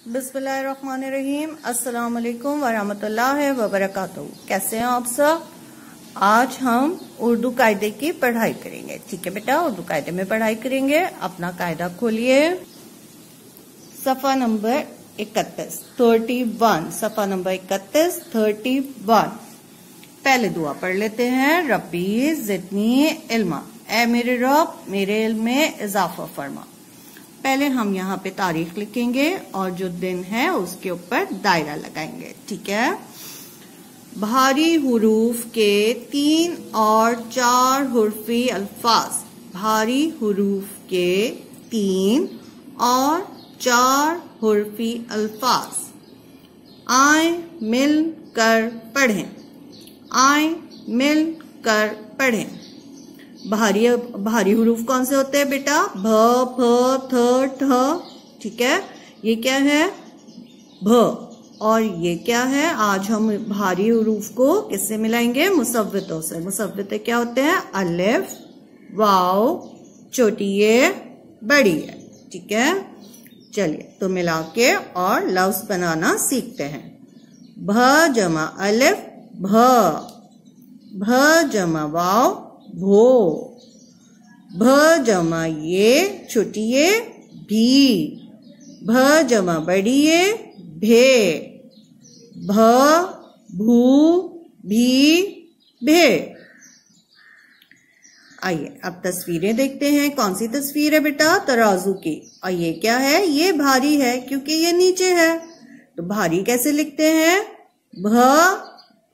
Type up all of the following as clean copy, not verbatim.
बिस्मिल्लाहिर्रहमानिर्रहीम। अस्सलाम वालेकुम वरहमतुल्लाहि वबरकातुहू। कैसे हैं आप सब? आज हम उर्दू कायदे की पढ़ाई करेंगे। ठीक है बेटा, उर्दू कायदे में पढ़ाई करेंगे। अपना कायदा खोलिए, सफ़ा नंबर 31 31, सफ़ा नंबर 31 31। पहले दुआ पढ़ लेते हैं। रब्बी ज़िदनी इल्मा, ए मेरे रब मेरे इल्म में इजाफा फरमा। पहले हम यहाँ पे तारीख लिखेंगे और जो दिन है उसके ऊपर दायरा लगाएंगे। ठीक है। भारी हुरूफ के 3 और 4 हुर्फी अल्फाज, भारी हुरूफ के 3 और 4 हुर्फी अल्फाज आए मिल कर पढ़ें, आए मिल कर पढ़ें। भारी हुरूफ कौन से होते हैं बेटा? भ, फ, थ, ठ। ठीक है, ये क्या है? भ। और ये क्या है? आज हम भारी हुरूफ को किससे मिलाएंगे? मुसव्वितों से। मुसव्विते क्या होते हैं? अलिफ, वाव, छोटी ये, बड़ी ये। ठीक है, चलिए तो मिला के और लफ्ज बनाना सीखते हैं। भ जमा अलिफ भ, भ जमा वाव भो, भ जमा ये छोटी ये भी, भ जमा बड़ी ये भे, भ भू भी भे। आइए अब तस्वीरें देखते हैं। कौन सी तस्वीर है बेटा? तराजू की। और ये क्या है? ये भारी है क्योंकि ये नीचे है। तो भारी कैसे लिखते हैं? भ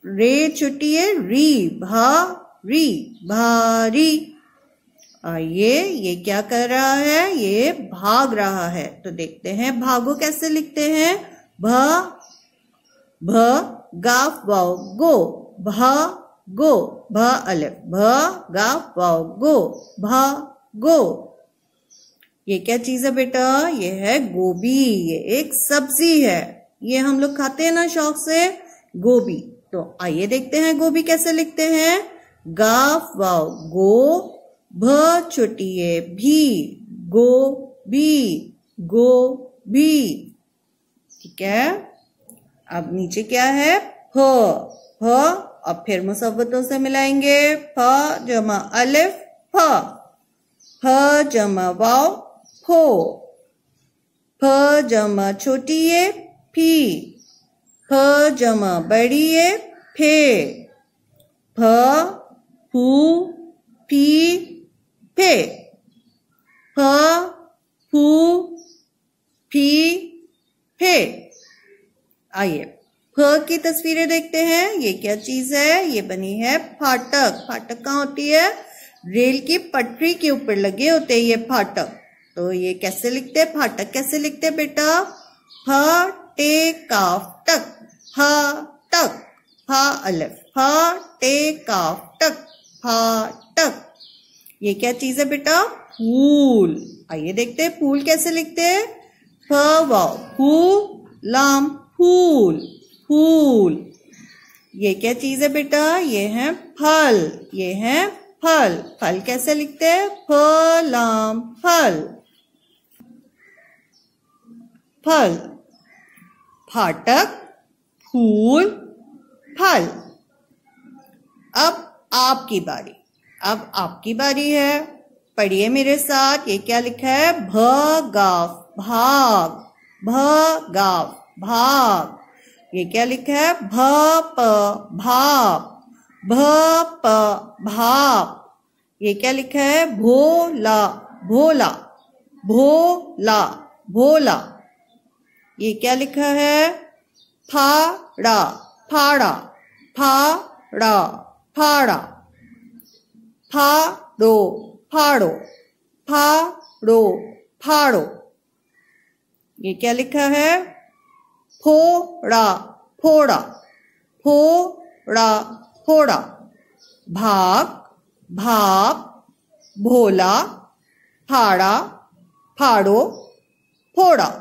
रे छोटी है री, भारी, भारी। और ये क्या कर रहा है? ये भाग रहा है। तो देखते हैं भागो कैसे लिखते हैं। भ गाफ वाव गो, गो, भ अलिफ, भ गाफ वाव गो, गो। ये क्या चीज है बेटा? ये है गोभी। ये एक सब्जी है। ये हम लोग खाते हैं ना शौक से, गोभी। तो आइए देखते हैं गोभी कैसे लिखते हैं। गाफ वाव गो, भ छोटी ये भी, गो भी, गो भी। ठीक है, अब नीचे क्या है? फ, अब फिर मुसव्वतों से मिलाएंगे। फ जमा अलिफ फ, फ जमा वाव फो, फ जमा छोटी ये फी, फ जमा बड़ी ये फे, फ फू फी फे, फ फू फी फे। आइए फ की तस्वीरें देखते हैं। ये क्या चीज है? ये बनी है फाटक। फाटक कहाँ होती है? रेल की पटरी के ऊपर लगे होते हैं ये फाटक। तो ये कैसे लिखते हैं? फाटक कैसे लिखते हैं बेटा? फ टे काफ टक, ह टक, ह अलिफ, ह टे काफ टक, फाटक। ये क्या चीज है बेटा? फूल। आइए देखते हैं फूल कैसे लिखते हैं। फ वाव फू लाम फूल, फूल। ये क्या चीज है बेटा? ये है फल। ये है फल। फल कैसे लिखते हैं? फ लाम फल, फल। फाटक, फूल, फल। अब आपकी बारी। अब आपकी बारी है। पढ़िए मेरे साथ। ये क्या लिखा है? भ गाफ भाग, भ गाफ भाग। ये क्या लिखा है? भ प भाप, भ प भाप। ये क्या लिखा है? भोला, भोला, भोला, भोला। ये क्या लिखा है? फाड़ा, फाड़ा, फाड़ा, फाड़ा, फाड़ो, फाड़ो, फाड़ो, फाड़ो। ये क्या लिखा है? फोड़ा, फोड़ा, फोड़ा, फोड़ा। भाग, भाप, भोला, फाड़ा, फाड़ो, फोड़ा।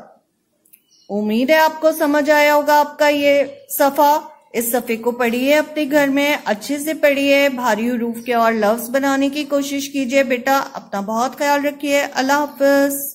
उम्मीद है आपको समझ आया होगा आपका ये सफ़ा। इस सफ़े को पढ़िए अपने घर में, अच्छे से पढ़िए। भारी हुरूफ के और लफ्ज बनाने की कोशिश कीजिए बेटा। अपना बहुत ख्याल रखिए। अल्लाह हाफ़िज़।